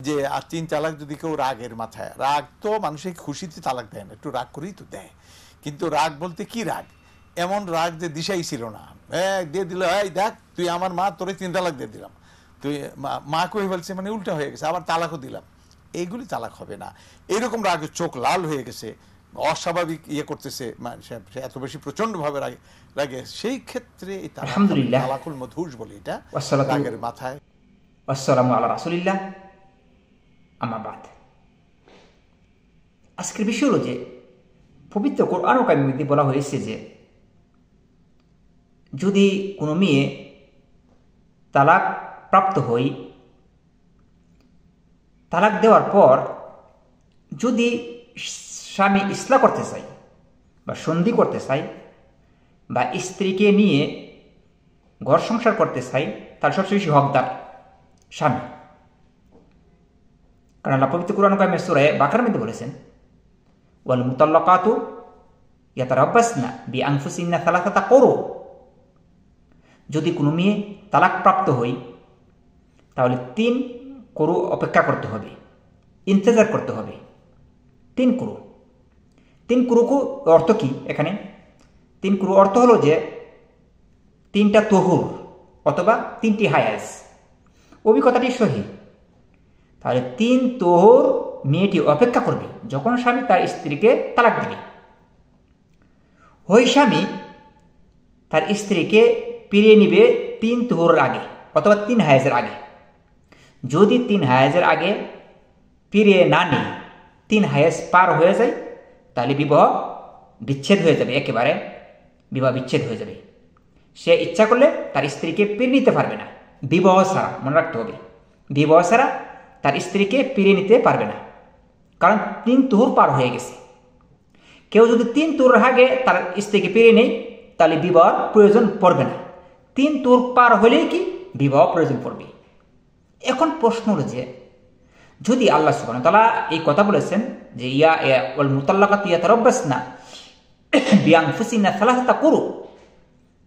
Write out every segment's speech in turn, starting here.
যে আর 3 তালাক যদি কেউ রাগের মাথায়, রাগ তো মানুষের খুশিতে তালাক দেয় না, একটু রাগ করেই তো দেয়। কিন্তু রাগ বলতে কি রাগ? এমন রাগ যে দিশাই ছিল না, দিয়ে দিল, এই দেখ তুই আমার মা, তোরে 3 তালাক দিয়ে দিলাম, তুই মা কই বলছে, মানে উল্টা হয়ে গেছে, আবার তালাকও দিলাম, এইগুলি তালাক হবে না। এরকম রাগে চোখ লাল হয়ে গেছে, অস্বাভাবিক করতেছে, এত বেশি প্রচন্ড ভাবে রাগে, সেই ক্ষেত্রে আলহামদুলিল্লাহ তালাকুল মধুস বলি এটা, রাগের মাথায়। আসসালামু আলা রাসূলিল্লাহ, আম্মা বাদ। আজকের বিষয় হলো যে পবিত্র কোরআন ও কারিমে বলা হয়েছে যে যদি কোনো মেয়ে তালাক প্রাপ্ত হই, তালাক দেওয়ার পর যদি স্বামী ইসলাহ করতে চায় বা সন্ধি করতে চায় বা স্ত্রীকে নিয়ে ঘর সংসার করতে চায়, তার সবচেয়ে বেশি হকদার স্বামী। কারণ আল্লাহ পবিত্র কুরআন কারিমে সূরা বাকারার মধ্যে বলেছেন, ওয়াল মুতাল্লাকাতু ইয়াতারাব্বাসনা বিআনফুসিহিন্না সালাসাতা কুরু। যদি কোনো মেয়ে তালাক প্রাপ্ত হয় তাহলে 3 কুরু অপেক্ষা করতে হবে, ইন্তজার করতে হবে। 3 কুরু। 3 কুরু অর্থ কি? এখানে 3 কুরু অর্থ হলো যে 3টা তহুর অথবা 3টি হায়াজ। অভিজ্ঞতাটি সহি। তাহলে 3 তহুর মেয়েটি অপেক্ষা করবে যখন স্বামী তার স্ত্রীকে তালাক দেবে। ওই স্বামী তার স্ত্রীকে ফিরিয়ে নিবে 3 তহুরের আগে অথবা 3 হায়াজের আগে। যদি 3 হায়াজের আগে ফিরিয়ে না নেয়, 3 হায়াজ পার হয়ে যায়, তাহলে বিবাহ বিচ্ছেদ হয়ে যাবে, একেবারে বিবাহ বিচ্ছেদ হয়ে যাবে। সে ইচ্ছা করলে তার স্ত্রীকে ফিরিয়ে নিতে পারবে না, বিবাহ ছাড়া। মনে রাখতে হবে, বিবাহ ছাড়া তার স্ত্রীকে ফিরিয়ে নিতে পারবে না, কারণ 3 তুহুর পার হয়ে গেছে। কেউ যদি 3 তুহুর আগে তার স্ত্রীকে ফিরিয়ে নেয় তাহলে বিবাহ প্রয়োজন পড়বে না। 3 তুহুর পার হলেই কি বিবাহ প্রয়োজন পড়বে। এখন প্রশ্ন হলো যে যদি আল্লাহ সুবহানাহু ওয়া তাআলা এই কথা বলেছেন যে ওয়াল মুতাল্লাকাতু ইয়াতারাব্বাসনা বিআনফুসিহিন্না সালাসাতা কুরু,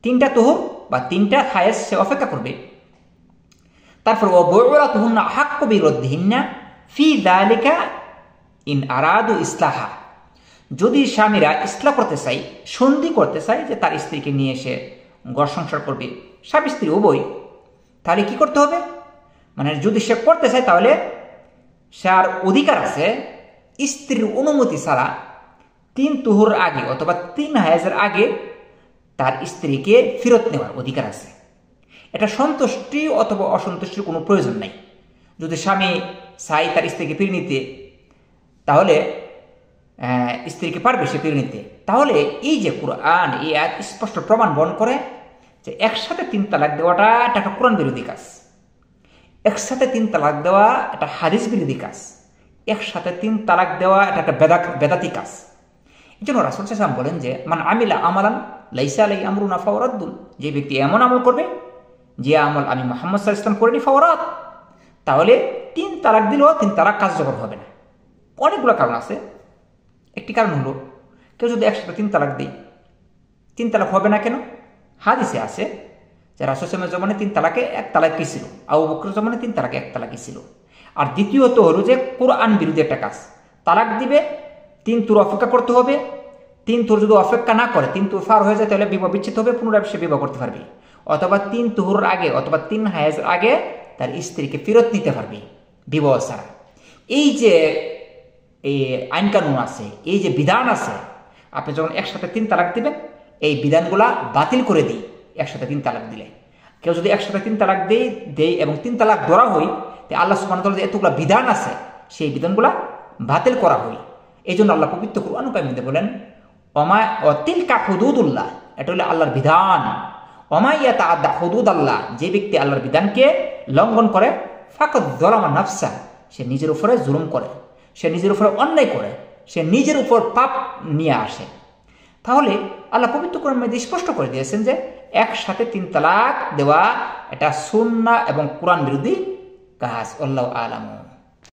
3টা তুহুর বা 3টা হায়াজ সে অপেক্ষা করবে। তারপর ওয়াবুরাতুহুন্না আহাক্কু বিরদ্দিহিন্না ফি যালিকা ইন আরাদু ইসলাহা। যদি স্বামীরা ইসলাহ করতে চায়, সন্ধি করতে চায়, যে তার স্ত্রীকে নিয়ে এসে ঘর সংসার করবে, স্বামী স্ত্রী উভয়, তাহলে কি করতে হবে? মানে যদি সে করতে চায় তাহলে সে আর অধিকার আছে স্ত্রীর অনুমতি ছাড়া 3 তুহুর আগে অথবা 3 হায়াজের আগে তার স্ত্রীকে ফেরত নেওয়ার অধিকার আছে। এটা সন্তুষ্টি অথবা অসন্তুষ্টির কোনো প্রয়োজন নাই। যদি স্বামী চায় তার স্ত্রীকে ফিরে নিতে, তাহলে স্ত্রীকে পারবে সে ফিরে নিতে। তাহলে এই যে কোরআন, এই আয়াত স্পষ্ট প্রমাণ বহন করে যে একসাথে 3 তালাক দেওয়াটা এটা একটা কোরআন বিরোধী কাজ, একসাথে 3 তালাক দেওয়া এটা হাদিস বিরোধী কাজ, একসাথে 3 তালাক দেওয়া এটা একটা বেদাতি কাজ। এই জন্য রাসূল সাল্লাল্লাহু আলাইহি ওয়াসাল্লাম বলেন যে মান আমিলা আমালান লাইসা আলাইহি আমরুনা ফাহুয়া রাদ্দুন। যে ব্যক্তি এমন আমল করবে যে আমল আমি মুহাম্মদ সাল্লাল্লাহু আলাইহি ওয়াসাল্লাম করিনি, ফাহুয়া রাদ, তাহলে 3 তালাক দিলেও 3 তালাক কার্যকর হবে না। অনেকগুলো কারণ আছে। একটি কারণ হলো কেউ যদি একসাথে 3 তালাক দেয়, 3 তালাক হবে না কেন? হাদিসে আছে যে রাসূল সাল্লাল্লাহু আলাইহি ওয়াসাল্লামের জমানায় 3 তালাকে 1 তালাকই ছিল, আবু বকরের জমানায় 3 তালাকে 1 তালাকই ছিল। আর দ্বিতীয়ত হলো যে কোরআন বিরোধী একটা কাজ। তালাক দিবে, 3 তুর অপেক্ষা করতে হবে। 3 তুর যদি অপেক্ষা না করে, 3 তুর পার হয়ে যায়, তাহলে বিবাহ বিচ্ছেদ হবে, পুনরায় সে বিবাহ করতে পারবে। অথবা 3 তুহুর আগে অথবা 3 হায়াজের আগে তার স্ত্রীকে ফেরত নিতে পারবে বিবাহ ছাড়া। এই যে এই আইন কানুন আছে, এই যে বিধান আছে, আপনি যখন একসাথে 3 তালাক দিবেন, এই বিধানগুলা বাতিল করে দিই একসাথে 3 তালাক দিলে। কেউ যদি একসাথে 3 তালাক দেয় এবং 3 তালাক ধরা হয়, আল্লাহ সুবহানাহু ওয়া তাআলা যে এতগুলা বিধান আছে সেই বিধানগুলা বাতিল করা হয়। এই জন্য আল্লাহ পবিত্র কুরআন কারিমে বলেন ওমা তিলকা হুদুদুল্লাহ, এটা হলো আল্লাহর বিধান। ওমা ইয়াতাআদ্দা হুদুদাল্লাহ, যে ব্যক্তি আল্লাহর বিধানকে লঙ্ঘন করে, ফাকাদ যালামা নাফসা, সে নিজের উপরে জুলুম করে, সে নিজের উপরে অন্যায় করে, সে নিজের উপর পাপ নিয়ে আসে। তাহলে আল্লাহ পবিত্র কোরআনের মধ্যে স্পষ্ট করে দিয়েছেন যে একসাথে 3 তালাক দেওয়া এটা সুন্নাহ এবং কোরআন বিরোধী কাজ। আল্লাহু আ'লাম।